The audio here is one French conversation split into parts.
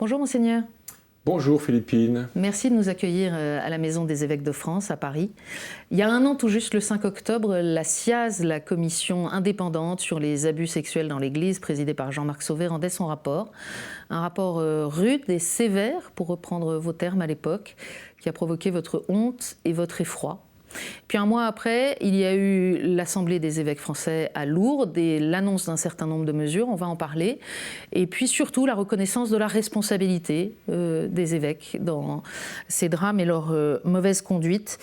Bonjour Monseigneur. Bonjour Philippine. Merci de nous accueillir à la Maison des évêques de France à Paris. Il y a un an, tout juste le 5 octobre, la CIAZ, la commission indépendante sur les abus sexuels dans l'Église, présidée par Jean-Marc Sauvé, rendait son rapport. Un rapport rude et sévère, pour reprendre vos termes à l'époque, qui a provoqué votre honte et votre effroi. Puis un mois après, il y a eu l'Assemblée des évêques français à Lourdes et l'annonce d'un certain nombre de mesures, on va en parler. Et puis surtout la reconnaissance de la responsabilité des évêques dans ces drames et leur mauvaise conduite.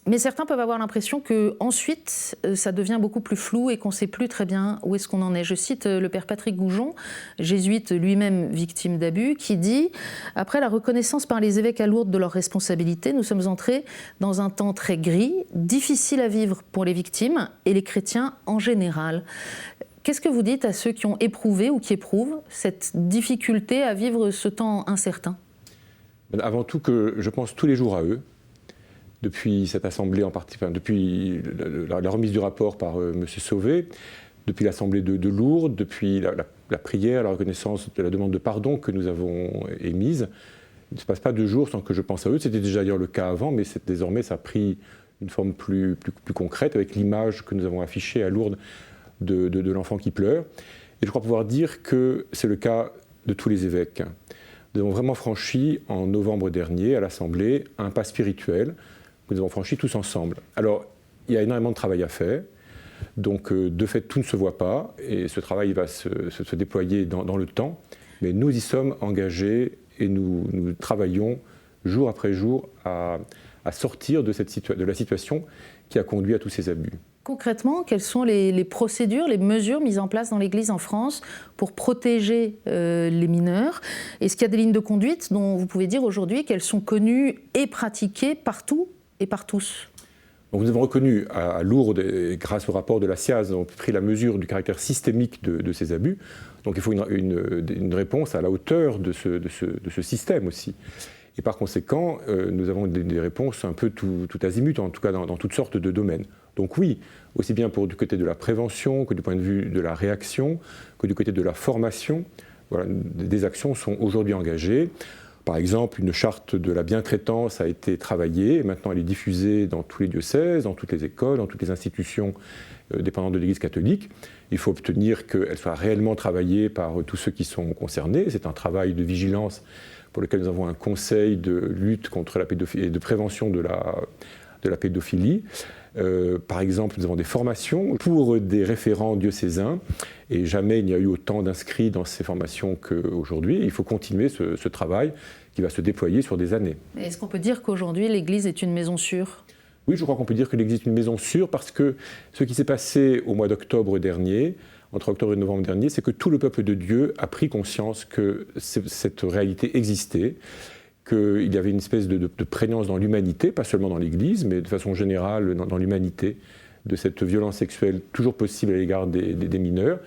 Mais certains peuvent avoir l'impression qu'ensuite, ça devient beaucoup plus flou et qu'on ne sait plus très bien où est-ce qu'on en est. Je cite le père Patrick Goujon, jésuite lui-même victime d'abus, qui dit « Après la reconnaissance par les évêques à Lourdes de leurs responsabilités, nous sommes entrés dans un temps très gris, difficile à vivre pour les victimes et les chrétiens en général. » Qu'est-ce que vous dites à ceux qui ont éprouvé ou qui éprouvent cette difficulté à vivre ce temps incertain ? Avant tout, que je pense tous les jours à eux. Depuis cette assemblée en particulier, depuis la remise du rapport par M. Sauvé, depuis l'assemblée de Lourdes, depuis la prière, la reconnaissance de la demande de pardon que nous avons émise, il ne se passe pas 2 jours sans que je pense à eux. C'était déjà d'ailleurs le cas avant, mais désormais ça a pris une forme plus concrète avec l'image que nous avons affichée à Lourdes de l'enfant qui pleure. Et je crois pouvoir dire que c'est le cas de tous les évêques. Nous avons vraiment franchi en novembre dernier à l'Assemblée un pas spirituel que nous avons franchi tous ensemble. Alors, il y a énormément de travail à faire, donc de fait, tout ne se voit pas, et ce travail va se déployer dans le temps, mais nous y sommes engagés et nous travaillons jour après jour à sortir de la situation qui a conduit à tous ces abus. Concrètement, quelles sont les procédures, les mesures mises en place dans l'Église en France pour protéger les mineurs? Est-ce qu'il y a des lignes de conduite dont vous pouvez dire aujourd'hui qu'elles sont connues et pratiquées partout et par tous? Donc nous avons reconnu à Lourdes, et grâce au rapport de la CIAZ, nous avons pris la mesure du caractère systémique de ces abus. Donc il faut une réponse à la hauteur de ce système aussi. Et par conséquent, nous avons des réponses un peu tout azimut, en tout cas dans toutes sortes de domaines. Donc oui, aussi bien du côté de la prévention que du point de vue de la réaction, que du côté de la formation, voilà, des actions sont aujourd'hui engagées. Par exemple, une charte de la bientraitance a été travaillée, et maintenant elle est diffusée dans tous les diocèses, dans toutes les écoles, dans toutes les institutions dépendantes de l'Église catholique. Il faut obtenir qu'elle soit réellement travaillée par tous ceux qui sont concernés. C'est un travail de vigilance pour lequel nous avons un conseil de lutte contre la pédophilie et de prévention de la pédophilie. Par exemple, nous avons des formations pour des référents diocésains et jamais il n'y a eu autant d'inscrits dans ces formations qu'aujourd'hui. Il faut continuer ce travail qui va se déployer sur des années. Est-ce qu'on peut dire qu'aujourd'hui l'Église est une maison sûre ? Oui, je crois qu'on peut dire que l'Église est une maison sûre parce que ce qui s'est passé au mois d'octobre dernier, entre octobre et novembre dernier, c'est que tout le peuple de Dieu a pris conscience que cette réalité existait, qu'il y avait une espèce de prégnance dans l'humanité, pas seulement dans l'Église, mais de façon générale dans l'humanité, de cette violence sexuelle toujours possible à l'égard des mineurs.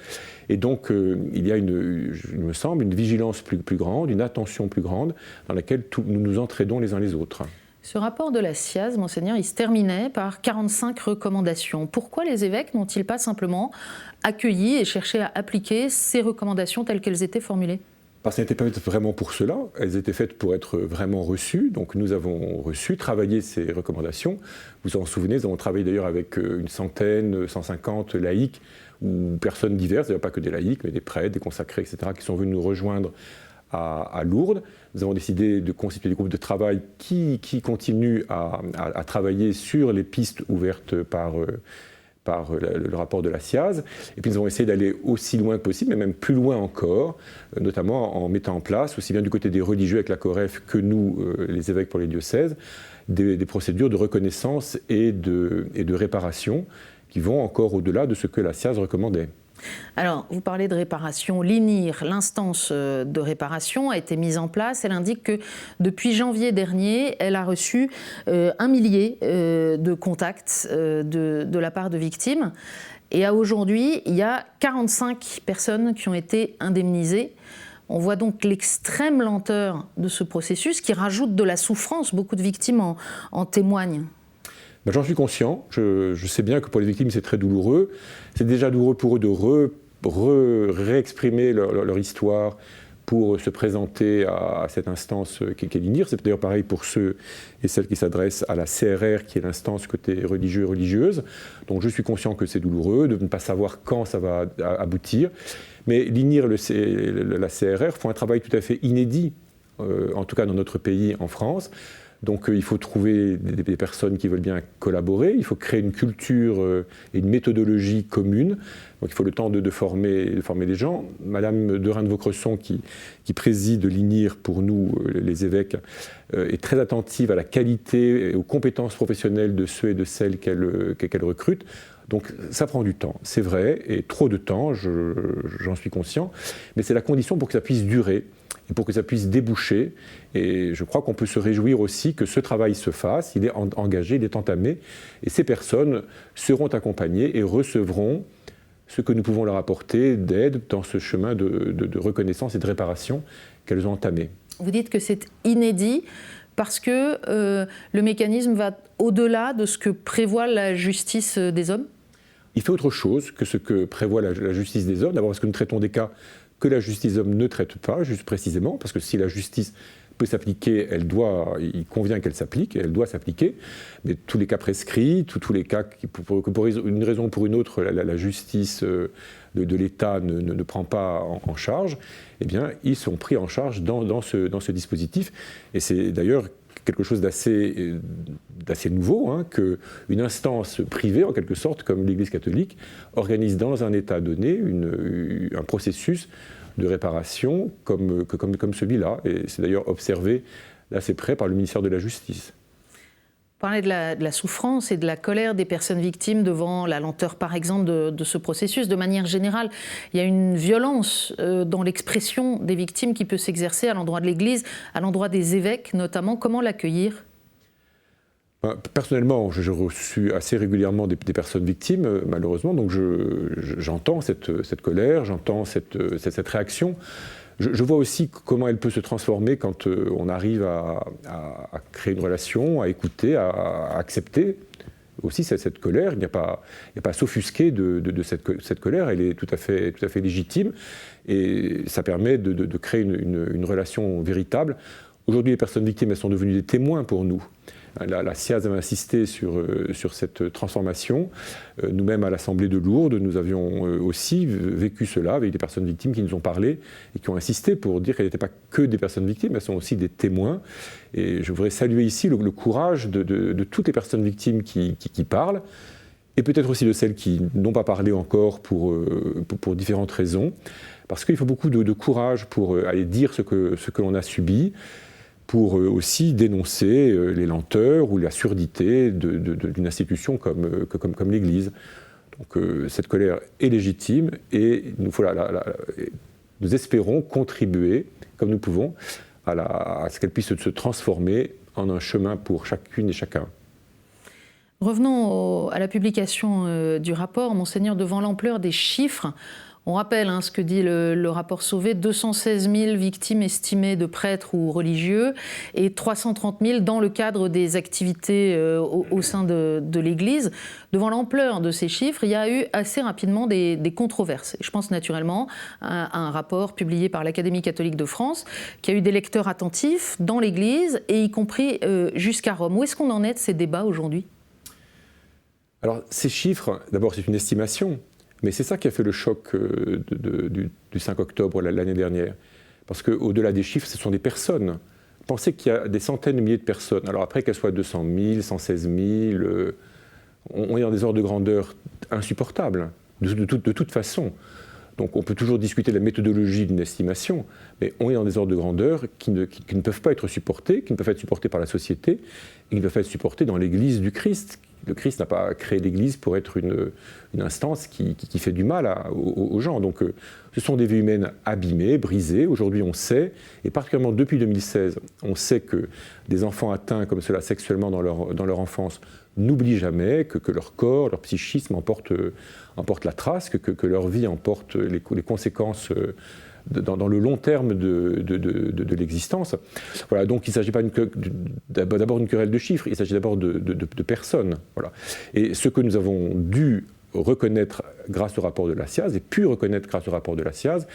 Et donc, il y a, il me semble, une vigilance plus grande, une attention plus grande, dans laquelle nous nous entraidons les uns les autres. Ce rapport de la CIAZ, Monseigneur, il se terminait par 45 recommandations. Pourquoi les évêques n'ont-ils pas simplement accueilli et cherché à appliquer ces recommandations telles qu'elles étaient formulées ? Parce qu'elles n'étaient pas faites vraiment pour cela, elles étaient faites pour être vraiment reçues. Donc nous avons reçu, travaillé ces recommandations. Vous vous en souvenez, nous avons travaillé d'ailleurs avec une centaine, 150 laïcs ou personnes diverses, d'ailleurs pas que des laïcs, mais des prêtres, des consacrés, etc., qui sont venus nous rejoindre à Lourdes. Nous avons décidé de constituer des groupes de travail qui continuent à travailler sur les pistes ouvertes par le rapport de la CIAZ. Et puis nous avons essayé d'aller aussi loin que possible, mais même plus loin encore, notamment en mettant en place, aussi bien du côté des religieux avec la COREF que nous, les évêques pour les diocèses, des procédures de reconnaissance et de réparation qui vont encore au-delà de ce que la CIAZ recommandait. Alors, vous parlez de réparation. L'INIR, l'instance de réparation, a été mise en place. Elle indique que depuis janvier dernier, elle a reçu 1 millier de contacts de la part de victimes. Et à aujourd'hui, il y a 45 personnes qui ont été indemnisées. On voit donc l'extrême lenteur de ce processus qui rajoute de la souffrance. Beaucoup de victimes en témoignent. Ben, j'en suis conscient. Je sais bien que pour les victimes, c'est très douloureux. C'est déjà douloureux pour eux de réexprimer leur histoire pour se présenter à cette instance qu'est l'INIR. C'est d'ailleurs pareil pour ceux et celles qui s'adressent à la CRR, qui est l'instance côté religieux et religieuse. Donc je suis conscient que c'est douloureux de ne pas savoir quand ça va aboutir. Mais l'INIR et la CRR font un travail tout à fait inédit, en tout cas dans notre pays, en France. Donc il faut trouver des personnes qui veulent bien collaborer, il faut créer une culture et une méthodologie commune. Donc il faut le temps de former les gens. Madame de Reims-Vaucresson, qui préside l'INIR pour nous, les évêques, est très attentive à la qualité et aux compétences professionnelles de ceux et de celles qu'elle recrute. Donc ça prend du temps, c'est vrai, et trop de temps, j'en suis conscient, mais c'est la condition pour que ça puisse durer et pour que ça puisse déboucher. Et je crois qu'on peut se réjouir aussi que ce travail se fasse, il est engagé, il est entamé, et ces personnes seront accompagnées et recevront ce que nous pouvons leur apporter d'aide dans ce chemin de reconnaissance et de réparation qu'elles ont entamé. Vous dites que c'est inédit parce que le mécanisme va au-delà de ce que prévoit la justice des hommes ? Il fait autre chose que ce que prévoit la justice des hommes. D'abord parce que nous traitons des cas que la justice des hommes ne traite pas, juste précisément, parce que si la justice peut s'appliquer, il convient qu'elle s'applique, et elle doit s'appliquer, mais tous les cas prescrits, tous les cas que pour une raison ou pour une autre, la justice de l'État ne prend pas en charge, eh bien, ils sont pris en charge dans ce dispositif. Et c'est d'ailleurs quelque chose d'assez nouveau, qu'une instance privée, en quelque sorte, comme l'Église catholique, organise dans un État donné un processus de réparation comme celui-là. Et c'est d'ailleurs observé d'assez près par le ministère de la Justice. Vous parlez de la souffrance et de la colère des personnes victimes devant la lenteur, par exemple, de ce processus. De manière générale, il y a une violence dans l'expression des victimes qui peut s'exercer à l'endroit de l'Église, à l'endroit des évêques notamment. Comment l'accueillir ? Personnellement, j'ai reçu assez régulièrement des personnes victimes, malheureusement, donc j'entends cette colère, j'entends cette réaction. Je vois aussi comment elle peut se transformer quand on arrive à créer une relation, à écouter, à accepter aussi cette colère. Il n'y a pas à s'offusquer de cette colère, elle est tout à fait légitime et ça permet de créer une relation véritable. Aujourd'hui, les personnes victimes, elles sont devenues des témoins pour nous. La SIAZ avait insisté sur cette transformation. Nous-mêmes, à l'Assemblée de Lourdes, nous avions aussi vécu cela avec des personnes victimes qui nous ont parlé et qui ont insisté pour dire qu'elles n'étaient pas que des personnes victimes, elles sont aussi des témoins. Et je voudrais saluer ici le courage de toutes les personnes victimes qui parlent, et peut-être aussi de celles qui n'ont pas parlé encore pour différentes raisons, parce qu'il faut beaucoup de courage pour aller dire ce que l'on a subi, pour aussi dénoncer les lenteurs ou la surdité d'une institution comme l'Église. Donc cette colère est légitime et nous espérons contribuer, comme nous pouvons, à ce qu'elle puisse se transformer en un chemin pour chacune et chacun. Revenons à la publication du rapport. Monseigneur, devant l'ampleur des chiffres, on rappelle ce que dit le rapport Sauvé, 216 000 victimes estimées de prêtres ou religieux et 330 000 dans le cadre des activités au sein de l'Église. Devant l'ampleur de ces chiffres, il y a eu assez rapidement des controverses. Je pense naturellement à un rapport publié par l'Académie catholique de France qui a eu des lecteurs attentifs dans l'Église et y compris jusqu'à Rome. Où est-ce qu'on en est de ces débats aujourd'hui ? Alors ces chiffres, d'abord c'est une estimation. Mais c'est ça qui a fait le choc du 5 octobre l'année dernière. Parce qu'au-delà des chiffres, ce sont des personnes. Pensez qu'il y a des centaines de milliers de personnes. Alors après, qu'elles soient 200 000, 116 000, on est dans des ordres de grandeur insupportables, de toute façon. Donc on peut toujours discuter de la méthodologie d'une estimation, mais on est dans des ordres de grandeur qui ne peuvent pas être supportés, qui ne peuvent pas être supportés par la société, et qui ne peuvent pas être supportés dans l'Église du Christ. Le Christ n'a pas créé l'Église pour être une instance qui fait du mal aux gens. Donc ce sont des vies humaines abîmées, brisées. Aujourd'hui on sait, et particulièrement depuis 2016, on sait que des enfants atteints comme cela sexuellement dans leur enfance n'oublient jamais que leur corps, leur psychisme emporte la trace, que leur vie emporte les conséquences dans le long terme de l'existence. Voilà, donc il ne s'agit pas d'abord d'une querelle de chiffres, il s'agit d'abord de personnes. Voilà. Et ce que nous avons dû reconnaître grâce au rapport de la SIAZ, et pu reconnaître grâce au rapport de la SIAZ,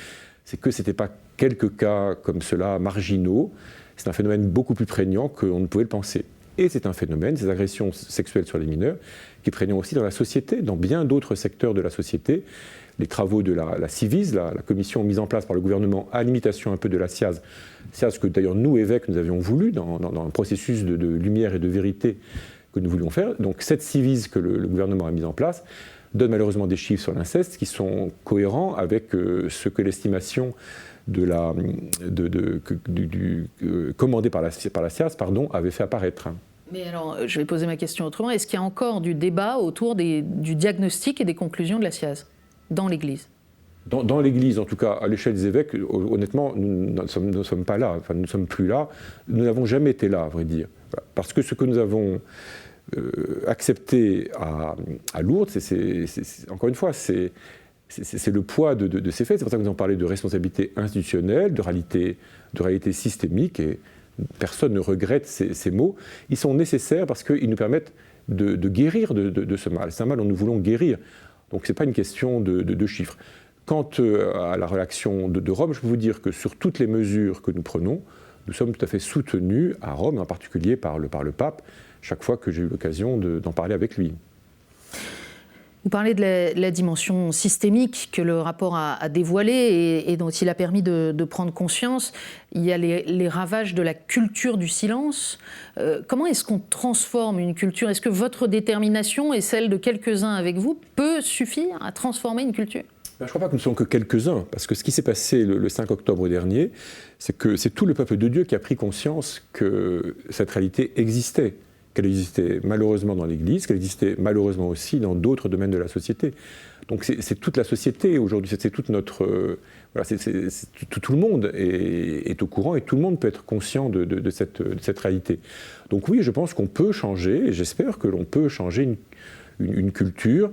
c'est que ce n'était pas quelques cas comme cela marginaux. C'est un phénomène beaucoup plus prégnant qu'on ne pouvait le penser. Et c'est un phénomène, ces agressions sexuelles sur les mineurs, qui est prégnant aussi dans la société, dans bien d'autres secteurs de la société. Les travaux de la CIVIS, la commission mise en place par le gouvernement à l'imitation un peu de la SIAZ que d'ailleurs nous, évêques, nous avions voulu dans un processus de lumière et de vérité que nous voulions faire. Donc cette CIVIS que le gouvernement a mise en place donne malheureusement des chiffres sur l'inceste qui sont cohérents avec ce que l'estimation commandée par la SIAZ avait fait apparaître. Mais alors, je vais poser ma question autrement. Est-ce qu'il y a encore du débat autour du diagnostic et des conclusions de la SIAZ dans l'Église ? Dans l'Église, en tout cas, à l'échelle des évêques, honnêtement, nous ne sommes pas là, nous ne sommes plus là. Nous n'avons jamais été là, à vrai dire. Parce que ce que nous avons accepté à Lourdes, encore une fois, c'est le poids de ces faits. C'est pour ça que nous en parlons de responsabilité institutionnelle, de réalité systémique, et personne ne regrette ces mots. Ils sont nécessaires parce qu'ils nous permettent de guérir de ce mal. C'est un mal dont nous voulons guérir. Donc ce n'est pas une question de chiffres. Quant à la réaction de Rome, je peux vous dire que sur toutes les mesures que nous prenons, nous sommes tout à fait soutenus à Rome, en particulier par le pape, chaque fois que j'ai eu l'occasion d'en parler avec lui. Vous parlez de la dimension systémique que le rapport a dévoilée et dont il a permis de prendre conscience. Il y a les ravages de la culture du silence. Comment est-ce qu'on transforme une culture ? Est-ce que votre détermination et celle de quelques-uns avec vous peut suffire à transformer une culture ? Je ne crois pas que nous ne sommes que quelques-uns, parce que ce qui s'est passé le 5 octobre dernier, c'est que c'est tout le peuple de Dieu qui a pris conscience que cette réalité existait, qu'elle existait malheureusement dans l'Église, qu'elle existait malheureusement aussi dans d'autres domaines de la société. Donc c'est toute la société aujourd'hui, c'est toute notre... tout le monde est au courant et tout le monde peut être conscient de cette réalité. Donc oui, je pense qu'on peut changer, et j'espère que l'on peut changer une culture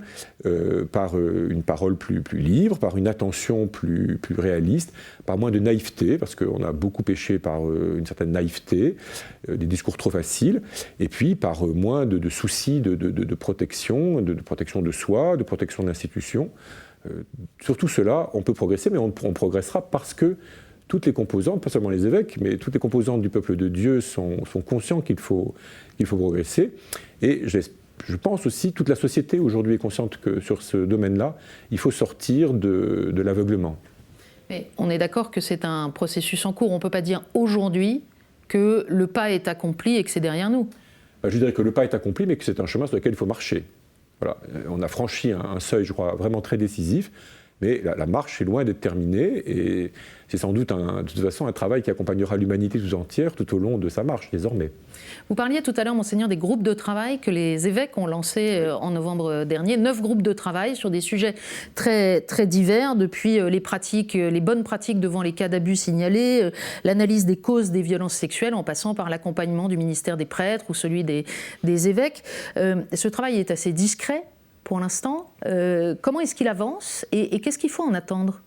par une parole plus libre, par une attention plus réaliste, par moins de naïveté, parce qu'on a beaucoup péché par une certaine naïveté, des discours trop faciles, et puis par moins de soucis de protection, de protection de soi, de protection de l'institution. Sur tout cela, on peut progresser, mais on progressera parce que toutes les composantes, pas seulement les évêques, mais toutes les composantes du peuple de Dieu sont conscients qu'il faut progresser, et je pense aussi que toute la société aujourd'hui est consciente que sur ce domaine-là, il faut sortir de l'aveuglement. Mais on est d'accord que c'est un processus en cours. On ne peut pas dire aujourd'hui que le pas est accompli et que c'est derrière nous. Je dirais que le pas est accompli, mais que c'est un chemin sur lequel il faut marcher. Voilà. On a franchi un seuil, je crois, vraiment très décisif, mais la marche est loin d'être terminée et c'est sans doute de toute façon un travail qui accompagnera l'humanité tout entière tout au long de sa marche désormais. Vous parliez tout à l'heure, Monseigneur, des groupes de travail que les évêques ont lancés en novembre dernier. 9 groupes de travail sur des sujets très, très divers, depuis les bonnes pratiques devant les cas d'abus signalés, l'analyse des causes des violences sexuelles, en passant par l'accompagnement du ministère des prêtres ou celui des évêques. Ce travail est assez discret pour l'instant. Comment est-ce qu'il avance et qu'est-ce qu'il faut en attendre ?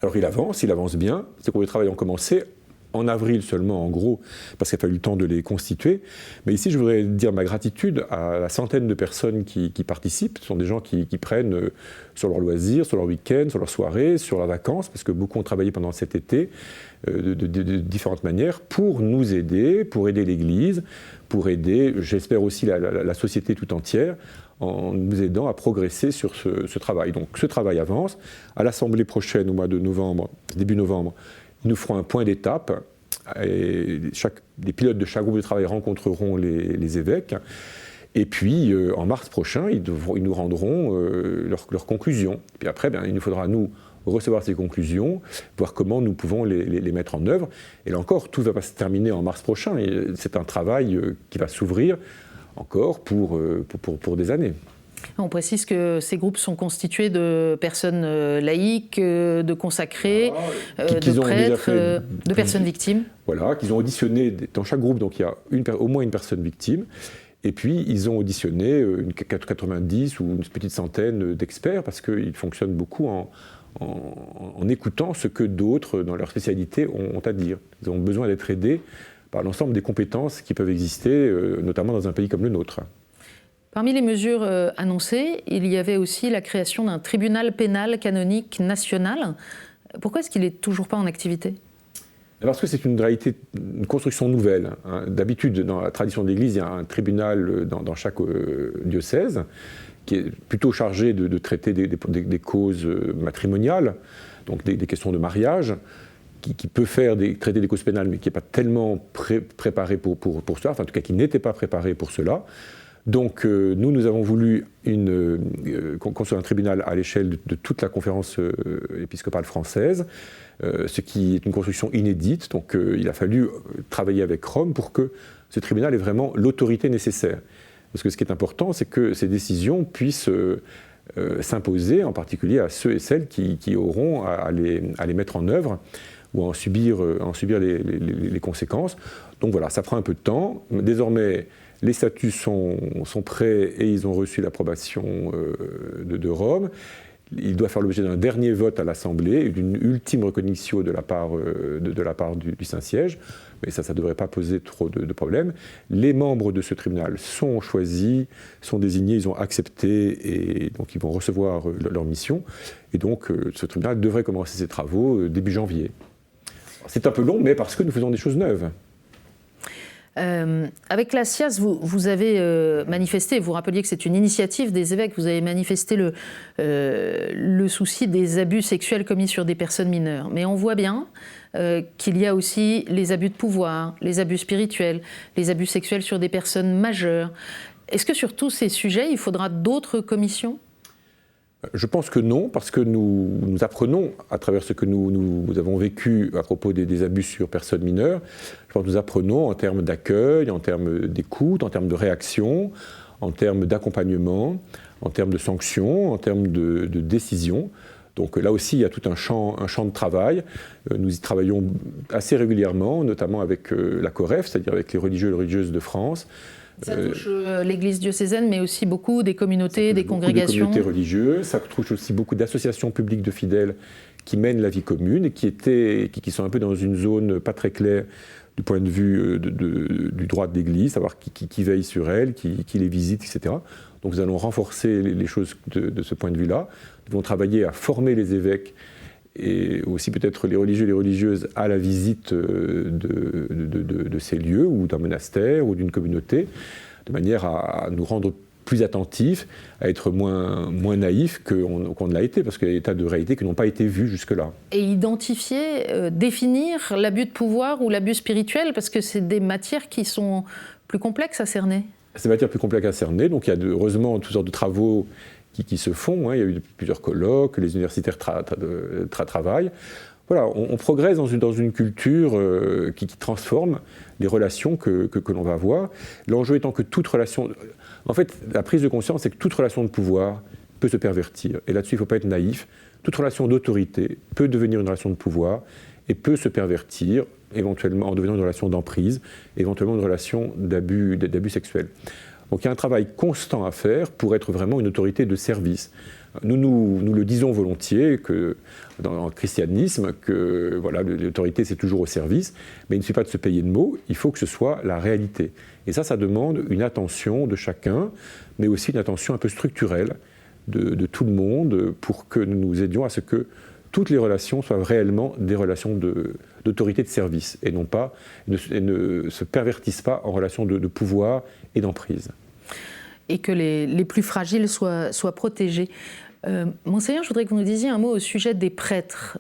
Alors il avance bien. Ces groupes de travail ont commencé en avril seulement, en gros, parce qu'il a fallu le temps de les constituer. Mais ici, je voudrais dire ma gratitude à la centaine de personnes qui participent. Ce sont des gens qui prennent sur leurs loisirs, sur leurs week-ends, sur leurs soirées, sur leurs vacances, parce que beaucoup ont travaillé pendant cet été de différentes manières pour nous aider, pour aider l'Église, pour aider, j'espère aussi, la société tout entière, en nous aidant à progresser sur ce travail. Donc ce travail avance. À l'Assemblée prochaine, au mois de novembre, début novembre, nous ferons un point d'étape. Et les pilotes de chaque groupe de travail rencontreront les évêques. Et puis, en mars prochain, ils nous rendront leurs conclusions. Puis après, il nous faudra, nous, recevoir ces conclusions, voir comment nous pouvons les mettre en œuvre. Et là encore, tout ne va pas se terminer en mars prochain. C'est un travail qui va s'ouvrir encore pour des années. On précise que ces groupes sont constitués de personnes laïques, de consacrés, de prêtres, de personnes victimes. Voilà, qu'ils ont auditionné dans chaque groupe, donc il y a au moins une personne victime. Et puis, ils ont auditionné 90 ou une petite centaine d'experts, parce qu'ils fonctionnent beaucoup en écoutant ce que d'autres, dans leur spécialité, ont à dire. Ils ont besoin d'être aidés par l'ensemble des compétences qui peuvent exister, notamment dans un pays comme le nôtre. Parmi les mesures annoncées, il y avait aussi la création d'un tribunal pénal canonique national. Pourquoi est-ce qu'il n'est toujours pas en activité ? Parce que c'est une réalité, une construction nouvelle. Hein. D'habitude, dans la tradition de l'Église, il y a un tribunal dans chaque diocèse qui est plutôt chargé de traiter des causes matrimoniales, donc des questions de mariage, qui peut traiter des causes pénales, mais qui n'est pas tellement préparé pour cela, enfin en tout cas qui n'était pas préparé pour cela. Donc nous avons voulu construire un tribunal à l'échelle de toute la conférence épiscopale française, ce qui est une construction inédite. Donc il a fallu travailler avec Rome pour que ce tribunal ait vraiment l'autorité nécessaire. Parce que ce qui est important, c'est que ces décisions puissent s'imposer, en particulier à ceux et celles qui auront à les mettre en œuvre ou à en subir les conséquences. Donc voilà, ça prend un peu de temps. Désormais, les statuts sont prêts et ils ont reçu l'approbation de Rome. Il doit faire l'objet d'un dernier vote à l'Assemblée et d'une ultime recognition de la part du Saint-Siège. Mais ça ne devrait pas poser trop de problèmes. Les membres de ce tribunal sont choisis, sont désignés, ils ont accepté et donc ils vont recevoir leur mission. Et donc ce tribunal devrait commencer ses travaux début janvier. C'est un peu long, mais parce que nous faisons des choses neuves. Avec la SIAZ, vous avez manifesté, vous rappeliez que c'est une initiative des évêques, vous avez manifesté le souci des abus sexuels commis sur des personnes mineures. Mais on voit bien qu'il y a aussi les abus de pouvoir, les abus spirituels, les abus sexuels sur des personnes majeures. Est-ce que sur tous ces sujets, il faudra d'autres commissions ? Je pense que non, parce que nous apprenons, à travers ce que nous avons vécu à propos des abus sur personnes mineures, je pense que nous apprenons en termes d'accueil, en termes d'écoute, en termes de réaction, en termes d'accompagnement, en termes de sanctions, en termes de décision. Donc là aussi, il y a tout un champ de travail. Nous y travaillons assez régulièrement, notamment avec la COREF, c'est-à-dire avec les religieux et les religieuses de France. Ça touche l'Église diocésaine, mais aussi beaucoup des communautés, des congrégations. Des communautés religieuses, ça touche aussi beaucoup d'associations publiques de fidèles qui mènent la vie commune et qui sont un peu dans une zone pas très claire du point de vue du droit de l'Église, savoir qui veille sur elles, qui les visite, etc. Donc nous allons renforcer les choses de ce point de vue-là. Nous allons travailler à former les évêques et aussi peut-être les religieux et les religieuses à la visite de ces lieux ou d'un monastère ou d'une communauté, de manière à nous rendre plus attentifs, à être moins naïfs qu'on ne l'a été, parce qu'il y a des tas de réalités qui n'ont pas été vues jusque-là. Et identifier, définir l'abus de pouvoir ou l'abus spirituel, parce que c'est des matières qui sont plus complexes à cerner. C'est des matières plus complexes à cerner, donc il y a heureusement toutes sortes de travaux qui se font, hein. Il y a eu plusieurs colloques, les universitaires travaillent. Voilà, on progresse dans une culture qui transforme les relations que l'on va avoir. L'enjeu étant que toute relation... En fait, la prise de conscience, c'est que toute relation de pouvoir peut se pervertir. Et là-dessus, il ne faut pas être naïf. Toute relation d'autorité peut devenir une relation de pouvoir et peut se pervertir, éventuellement en devenant une relation d'emprise, éventuellement une relation d'abus sexuel. Donc il y a un travail constant à faire pour être vraiment une autorité de service. Nous le disons volontiers que dans le christianisme, que voilà, l'autorité c'est toujours au service, mais il ne suffit pas de se payer de mots, il faut que ce soit la réalité. Et ça demande une attention de chacun, mais aussi une attention un peu structurelle de tout le monde pour que nous nous aidions à ce que toutes les relations soient réellement des relations d'autorité de service et non pas, et ne se pervertissent pas en relations de pouvoir et d'emprise. Et que les plus fragiles soient protégés. Monseigneur, je voudrais que vous nous disiez un mot au sujet des prêtres.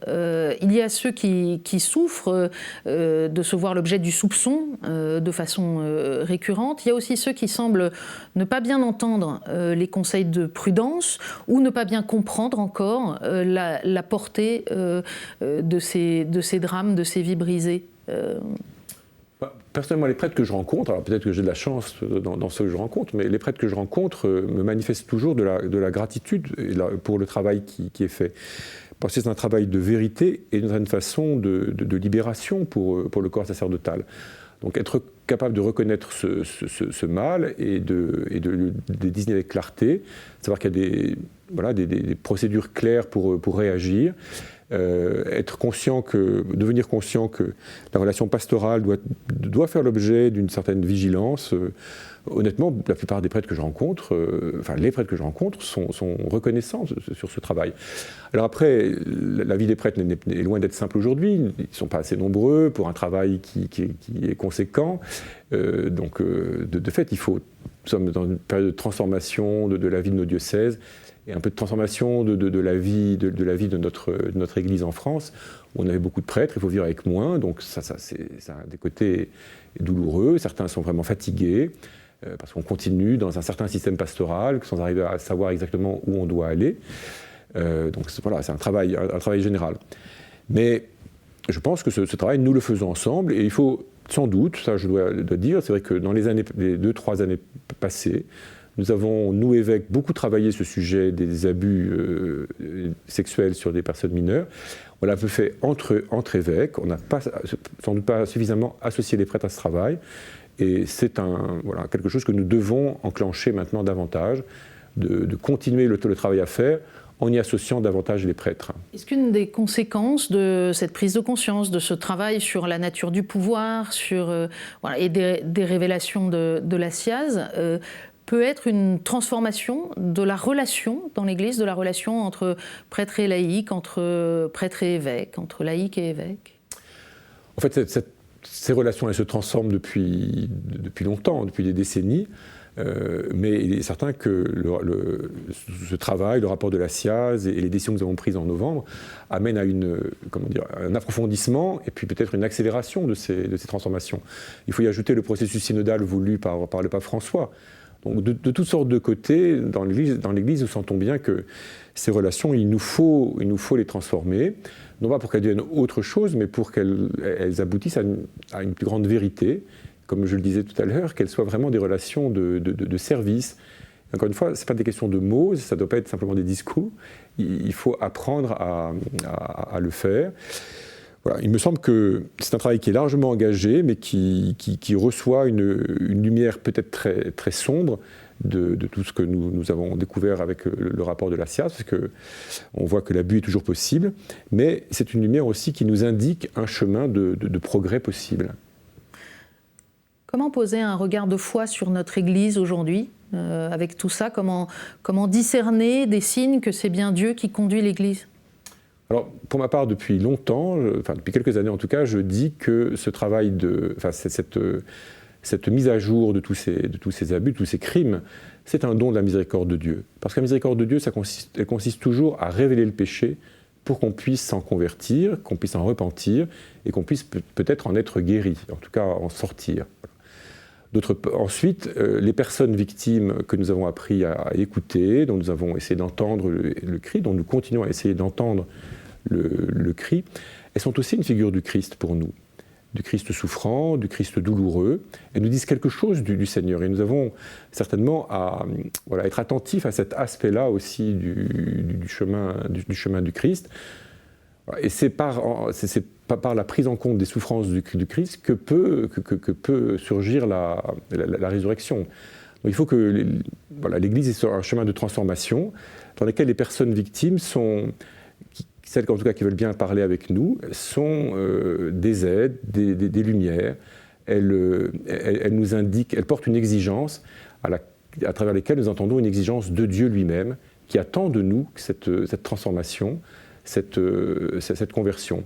Il y a ceux qui souffrent de se voir l'objet du soupçon de façon récurrente. Il y a aussi ceux qui semblent ne pas bien entendre les conseils de prudence ou ne pas bien comprendre encore la portée de ces drames, de ces vies brisées. Personnellement, les prêtres que je rencontre, alors peut-être que j'ai de la chance dans ceux que je rencontre, mais les prêtres que je rencontre me manifestent toujours de la gratitude pour le travail qui est fait. Parce que c'est un travail de vérité et d'une façon de libération pour le corps sacerdotal. Donc être capable de reconnaître ce mal et de le désigner avec clarté, savoir qu'il y a des procédures claires pour réagir, devenir conscient que la relation pastorale doit faire l'objet d'une certaine vigilance. honnêtement, la plupart des prêtres que je rencontre, les prêtres que je rencontre sont reconnaissants sur ce travail. Alors après, la vie des prêtres est loin d'être simple aujourd'hui. Ils ne sont pas assez nombreux pour un travail qui est conséquent. Donc, de fait, nous sommes dans une période de transformation de la vie de nos diocèses et un peu de transformation de la vie de notre Église en France, où on avait beaucoup de prêtres, il faut vivre avec moins. Donc ça a des côtés douloureux. Certains sont vraiment fatigués, parce qu'on continue dans un certain système pastoral, sans arriver à savoir exactement où on doit aller. Donc voilà, c'est un travail général. Mais je pense que ce travail, nous le faisons ensemble, et il faut sans doute, ça je dois le dire, c'est vrai que dans les 2-3 années passées, nous avons, nous évêques, beaucoup travaillé ce sujet des abus sexuels sur des personnes mineures. On l'a fait entre évêques, on n'a sans doute pas suffisamment associé les prêtres à ce travail, et c'est quelque chose que nous devons enclencher maintenant davantage, de continuer le travail à faire, en y associant davantage les prêtres. Est-ce qu'une des conséquences de cette prise de conscience, de ce travail sur la nature du pouvoir, et des révélations de la SIAZ, peut être une transformation de la relation dans l'Église, de la relation entre prêtres et laïcs, entre prêtres et évêques, entre laïcs et évêques? En fait, ces relations, elles se transforment depuis longtemps, depuis des décennies. Mais il est certain que ce travail, le rapport de la SIAZ et les décisions que nous avons prises en novembre amènent à un approfondissement et puis peut-être une accélération de ces transformations. Il faut y ajouter le processus synodal voulu par le pape François. Donc de toutes sortes de côtés, dans l'Église, nous sentons bien que ces relations, il nous faut les transformer, non pas pour qu'elles deviennent autre chose, mais pour qu'elles aboutissent à une plus grande vérité, comme je le disais tout à l'heure, qu'elles soient vraiment des relations de service. Encore une fois, ce n'est pas des questions de mots, ça ne doit pas être simplement des discours, il faut apprendre à le faire. Voilà, il me semble que c'est un travail qui est largement engagé, mais qui reçoit une lumière peut-être très, très sombre de tout ce que nous avons découvert avec le rapport de la SIAZ, parce qu'on voit que l'abus est toujours possible, mais c'est une lumière aussi qui nous indique un chemin de progrès possible. Comment poser un regard de foi sur notre Église aujourd'hui, avec tout ça? Comment discerner des signes que c'est bien Dieu qui conduit l'Église? Alors, pour ma part, depuis longtemps, depuis quelques années en tout cas, je dis que ce travail cette mise à jour de tous ces abus, de tous ces crimes, c'est un don de la miséricorde de Dieu. Parce que la miséricorde de Dieu, elle consiste toujours à révéler le péché pour qu'on puisse s'en convertir, qu'on puisse en repentir et qu'on puisse peut-être en être guéri, en tout cas en sortir. Ensuite, les personnes victimes que nous avons appris à écouter, dont nous avons essayé d'entendre le cri, dont nous continuons à essayer d'entendre le cri, elles sont aussi une figure du Christ pour nous, du Christ souffrant, du Christ douloureux. Elles nous disent quelque chose du Seigneur. Et nous avons certainement à être attentifs à cet aspect-là aussi du chemin du Christ. Et c'est par la prise en compte des souffrances du Christ que peut surgir la résurrection. Donc il faut que l'Église est sur un chemin de transformation dans lequel les personnes victimes celles en tout cas qui veulent bien parler avec nous, sont des aides, des lumières. Elles nous indiquent, elles portent une exigence à travers lesquelles nous entendons une exigence de Dieu lui-même qui attend de nous cette transformation, cette conversion.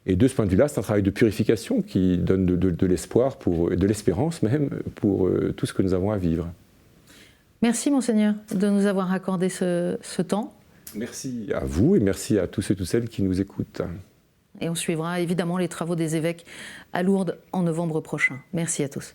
Et de ce point de vue-là, c'est un travail de purification qui donne de l'espoir, de l'espérance même, pour tout ce que nous avons à vivre. Merci, Monseigneur, de nous avoir accordé ce temps. Merci à vous et merci à tous ceux et toutes celles qui nous écoutent. Et on suivra évidemment les travaux des évêques à Lourdes en novembre prochain. Merci à tous.